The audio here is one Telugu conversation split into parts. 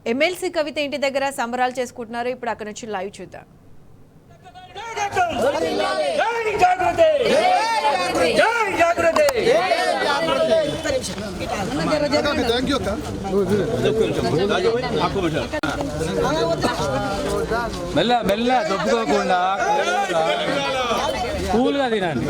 ఎమ్మెల్సీ కవిత ఇంటి దగ్గర సంబరాలు చేసుకుంటున్నారు. ఇప్పుడు అక్కడ నుంచి లైవ్ చూద్దాం. మెల్ల మెల్ల దొబ్బుకోకుండా కూల్గా తినండి.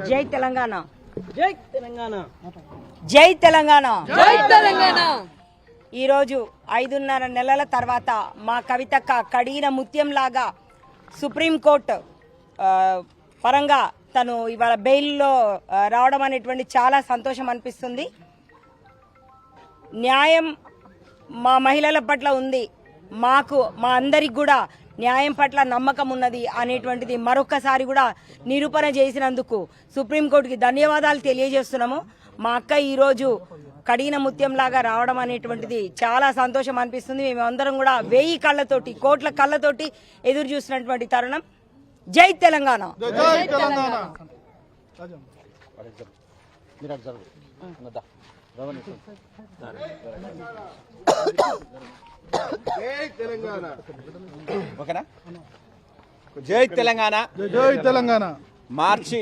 జై తెలంగాణ, జై తెలంగాణ, జై తెలంగాణ, జై తెలంగాణ. ఈరోజు 5.5 నెలల తర్వాత మా కవితక్క కడిగిన ముత్యం లాగా సుప్రీంకోర్టు పరంగా తను ఇవాళ బెయిల్లో రావడం అనేటువంటి చాలా సంతోషం అనిపిస్తుంది. న్యాయం మా మహిళల పట్ల ఉంది, మాకు మా అందరికి కూడా న్యాయం పట్ల నమ్మకం ఉన్నది అనేటువంటిది మరొక్కసారి కూడా నిరూపణ చేసినందుకు సుప్రీంకోర్టుకి ధన్యవాదాలు తెలియజేస్తున్నాము. మా అక్క ఈరోజు కడిగిన ముత్యంలాగా రావడం అనేటువంటిది చాలా సంతోషం అనిపిస్తుంది. మేమందరం కూడా 1000 కళ్ళతోటి, కోట్ల కళ్ళతోటి ఎదురు చూసినటువంటి తరుణం. జై తెలంగాణ, జై తెలంగాణ. జై తెలంగాణ, జై తెలంగాణ. మార్చి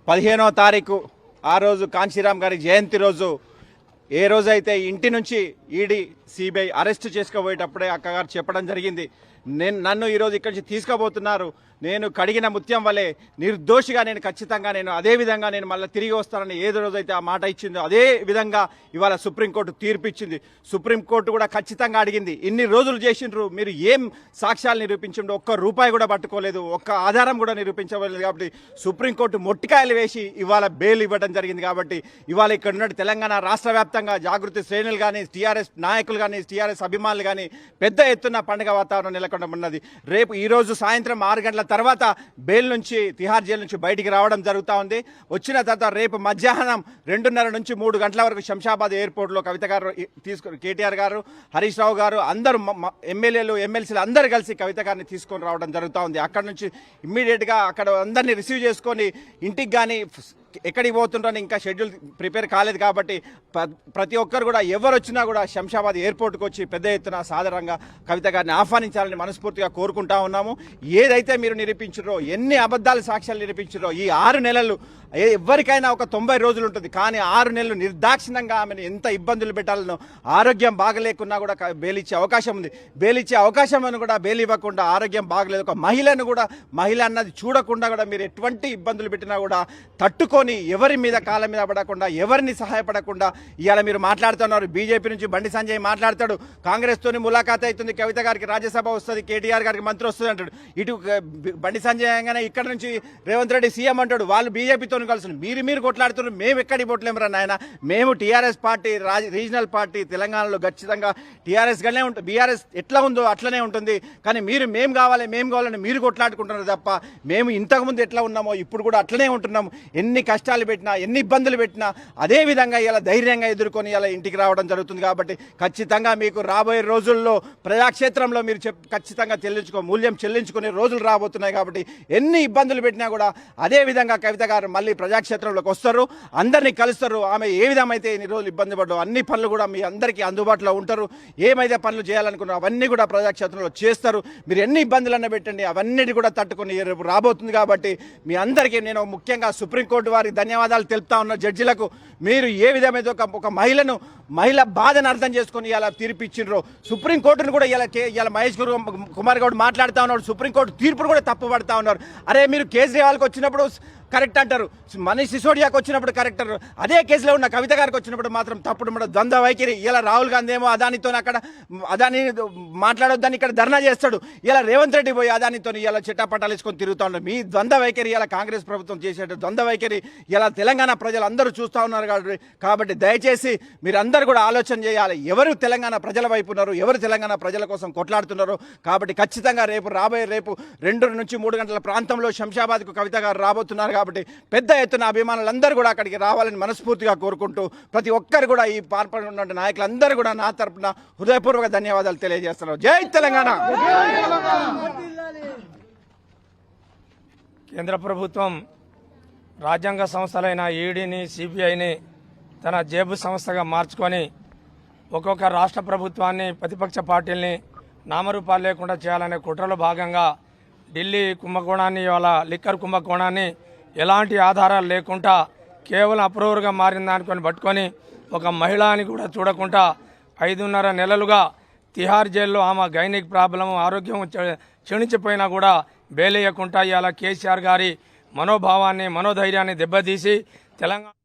15వ తారీఖు ఆ రోజు కాంశీరామ్ గారి జయంతి రోజు, ఏ రోజైతే ఇంటి నుంచి ఈడీ సిబిఐ అరెస్ట్ చేసుకోబోయేటప్పుడే అక్కగారు చెప్పడం జరిగింది, నన్ను ఈరోజు ఇక్కడి నుంచి తీసుకుపోతున్నారు, నేను కడిగిన ముత్యం వల్లే నిర్దోషిగా నేను ఖచ్చితంగా నేను అదే విధంగా నేను మళ్ళీ తిరిగి వస్తానని ఏదో రోజైతే ఆ మాట ఇచ్చిందో అదే విధంగా ఇవాళ సుప్రీంకోర్టు తీర్పు ఇచ్చింది. సుప్రీంకోర్టు కూడా ఖచ్చితంగా అడిగింది, ఇన్ని రోజులు చేసిండ్రు, మీరు ఏం సాక్ష్యాలు నిరూపించిండ్రు, ఒక్క రూపాయి కూడా పట్టుకోలేదు, ఒక్క ఆధారం కూడా నిరూపించలేదు. కాబట్టి సుప్రీంకోర్టు మొట్టికాయలు వేసి ఇవాళ బెయిల్ ఇవ్వడం జరిగింది. కాబట్టి ఇవాళ ఇక్కడ ఉన్న తెలంగాణ రాష్ట్ర వ్యాప్తంగా జాగృతి శ్రేణులు కానీ, టీఆర్ఎస్ నాయకులు కానీ, టీఆర్ఎస్ అభిమానులు కానీ పెద్ద ఎత్తున పండుగ వాతావరణం నెలకొండ ఉన్నది. రేపు ఈరోజు సాయంత్రం 6 గంటల తర్వాత బెయిల్ నుంచి, తిహార్ జైలు నుంచి బయటికి రావడం జరుగుతూ ఉంది. వచ్చిన తర్వాత రేపు మధ్యాహ్నం 2:30 నుంచి 3 గంటల వరకు శంషాబాద్ ఎయిర్పోర్ట్లో కవిత గారు తీసుకుని, కేటీఆర్ గారు, హరీష్ రావు గారు, అందరూ ఎమ్మెల్యేలు, ఎమ్మెల్సీలు అందరూ కలిసి కవిత గారిని తీసుకొని రావడం జరుగుతూ ఉంది. అక్కడ నుంచి ఇమ్మీడియట్గా అక్కడ అందరినీ రిసీవ్ చేసుకొని ఇంటికి కానీ ఎక్కడికి పోతుంటారని ఇంకా షెడ్యూల్ ప్రిపేర్ కాలేదు. కాబట్టి ప్రతి ఒక్కరు కూడా ఎవరు వచ్చినా కూడా శంషాబాద్ ఎయిర్పోర్ట్కి వచ్చి పెద్ద ఎత్తున సాధారణంగా కవిత గారిని ఆహ్వానించాలని మనస్ఫూర్తిగా కోరుకుంటా ఉన్నాము. ఏదైతే మీరు నిరూపించారో, ఎన్ని అబద్ధాల సాక్ష్యాలు నిరూపించారో, ఈ 6 నెలలు ఎవరికైనా ఒక 90 రోజులు ఉంటుంది, కానీ 6 నెలలు నిర్దాక్షిణ్యంగా ఆమెను ఎంత ఇబ్బందులు పెట్టాలనో, ఆరోగ్యం బాగలేకున్నా కూడా బెయిల్ ఇచ్చే అవకాశం ఉంది, బెయిల్ ఇచ్చే అవకాశం అని కూడా బెయిల్ ఇవ్వకుండా, ఆరోగ్యం బాగలేదు ఒక మహిళను కూడా, మహిళ అన్నది చూడకుండా కూడా మీరు ఎటువంటి ఇబ్బందులు పెట్టినా కూడా తట్టుకొని తట్టుకొని ఎవరి మీద కాళ్ళ మీద పడకుండా ఎవరిని సహాయపడకుండా ఇవాళ మీరు మాట్లాడుతున్నారు. బీజేపీ నుంచి బండి సంజయ్ మాట్లాడతాడు, కాంగ్రెస్తోని ములాఖాత్ అవుతుంది, కవిత గారికి రాజ్యసభ వస్తుంది, కేటీఆర్ గారికి మంత్రి వస్తుంది అంటాడు. ఇటు బండి సంజయ్ అనగానే ఇక్కడ నుంచి రేవంత్ రెడ్డి సీఎం అంటాడు. వాళ్ళు బీజేపీతో కలిసి మీరు కొట్లాడుతున్నారు, మేము ఎక్కడికి పోట్లేమరా నాయన. మేము టీఆర్ఎస్ పార్టీ రీజనల్ పార్టీ తెలంగాణలో ఖచ్చితంగా టీఆర్ఎస్ గానే ఉంటుంది. బీఆర్ఎస్ ఎట్లా ఉందో అట్లనే ఉంటుంది. కానీ మేము కావాలని మీరు కొట్లాడుకుంటున్నారు తప్ప మేము ఇంతకుముందు ఎట్లా ఉన్నామో ఇప్పుడు కూడా అట్లనే ఉంటున్నాము. ఎన్ని కష్టాలు పెట్టినా ఎన్ని ఇబ్బందులు పెట్టినా అదే విధంగా ఇలా ధైర్యంగా ఎదుర్కొని ఇలా ఇంటికి రావడం జరుగుతుంది. కాబట్టి ఖచ్చితంగా మీకు రాబోయే రోజుల్లో ప్రజాక్షేత్రంలో మీరు ఖచ్చితంగా మూల్యం చెల్లించుకునే రోజులు రాబోతున్నాయి. కాబట్టి ఎన్ని ఇబ్బందులు పెట్టినా కూడా అదే విధంగా కవిత గారు మళ్ళీ ప్రజాక్షేత్రంలోకి వస్తారు, అందరినీ కలుస్తారు. ఆమె ఏ విధమైతే ఇన్ని రోజులు ఇబ్బంది పడ్డారో అన్ని పనులు కూడా మీ అందరికీ అందుబాటులో ఉంటారు. ఏమైతే పనులు చేయాలనుకున్నారో అవన్నీ కూడా ప్రజాక్షేత్రంలో చేస్తారు. మీరు ఎన్ని ఇబ్బందులన్నా పెట్టండి, అవన్నీ కూడా తట్టుకొని రేపు రాబోతుంది. కాబట్టి మీ అందరికీ నేను ముఖ్యంగా సుప్రీంకోర్టు వారికి ధన్యవాదాలు తెలుపుతా ఉన్న జడ్జిలకు. మీరు ఏ విధమైన ఒక మహిళ బాధను అర్థం చేసుకొని ఇలా తీర్పు ఇచ్చిండ్రో, సుప్రీంకోర్టును కూడా ఇలా మహేష్ కుమార్ గౌడ్ మాట్లాడుతూ ఉన్నాడు, సుప్రీంకోర్టు తీర్పును కూడా తప్పుపడతా ఉన్నారు. అరే మీరు కేజ్రీవాల్కి వచ్చినప్పుడు కరెక్ట్ అంటారు, మనీష్ సిసోడియాకి వచ్చినప్పుడు కరెక్ట్ అంటారు, అదే కేసులో ఉన్న కవిత గారికి వచ్చినప్పుడు మాత్రం తప్పుడు ద్వంద్వ వైఖరి. ఇలా రాహుల్ గాంధీ ఏమో అదానితో అక్కడ అదాని మాట్లాడొద్దని ఇక్కడ ధర్నా చేస్తాడు, ఇలా రేవంత్ రెడ్డి పోయి అదానితో ఇలా చిట్టాపట్టాలు వేసుకొని తిరుగుతూ ఉన్నారు. మీ ద్వంద్వ వైఖరి ఇలా కాంగ్రెస్ ప్రభుత్వం చేసే ద్వంద్వ వైఖరి ఇలా తెలంగాణ ప్రజలు అందరూ చూస్తూ ఉన్నారు. కాబట్టి దయచేసి మీరందరూ కూడా ఆలోచన చేయాలి, ఎవరు తెలంగాణ ప్రజల వైపు ఉన్నారు, ఎవరు తెలంగాణ ప్రజల కోసం కొట్లాడుతున్నారు. కాబట్టి ఖచ్చితంగా రేపు 2 నుంచి 3 గంటల ప్రాంతంలో శంషాబాద్కు కవిత గారు రాబోతున్నారు. కాబట్టి పెద్ద ఎత్తున అభిమానులందరూ కూడా అక్కడికి రావాలని మనస్ఫూర్తిగా కోరుకుంటూ ప్రతి ఒక్కరు కూడా ఈ పాల్పడిన నాయకులందరూ కూడా నా తరపున హృదయపూర్వక ధన్యవాదాలు తెలియజేస్తున్నారు. జై తెలంగాణ. కేంద్ర ప్రభుత్వం రాజ్యాంగ సంస్థలైన ఈడీని, సిబిఐని తన జేబు సంస్థగా మార్చుకొని ఒక్కొక్క రాష్ట్ర ప్రభుత్వాన్ని, ప్రతిపక్ష పార్టీల్ని నామరూపాలు లేకుండా చేయాలనే కుట్రలో భాగంగా ఢిల్లీ కుంభకోణాన్ని, ఇవాళ లిక్కర్ కుంభకోణాన్ని ఎలాంటి ఆధారాలు లేకుండా కేవలం అప్రూవర్గా మారిన దానికొని పట్టుకొని ఒక మహిళని కూడా చూడకుండా 5.5 నెలలుగా తిహార్ జైల్లో ఆమె గైనిక్ ప్రాబ్లం, ఆరోగ్యం క్షీణించిపోయినా కూడా బెయిల్ వేయకుండా ఇవాళ కేసీఆర్ గారి మనోభావాన్ని, మనోధైర్యాన్ని దెబ్బతీసి తెలంగాణ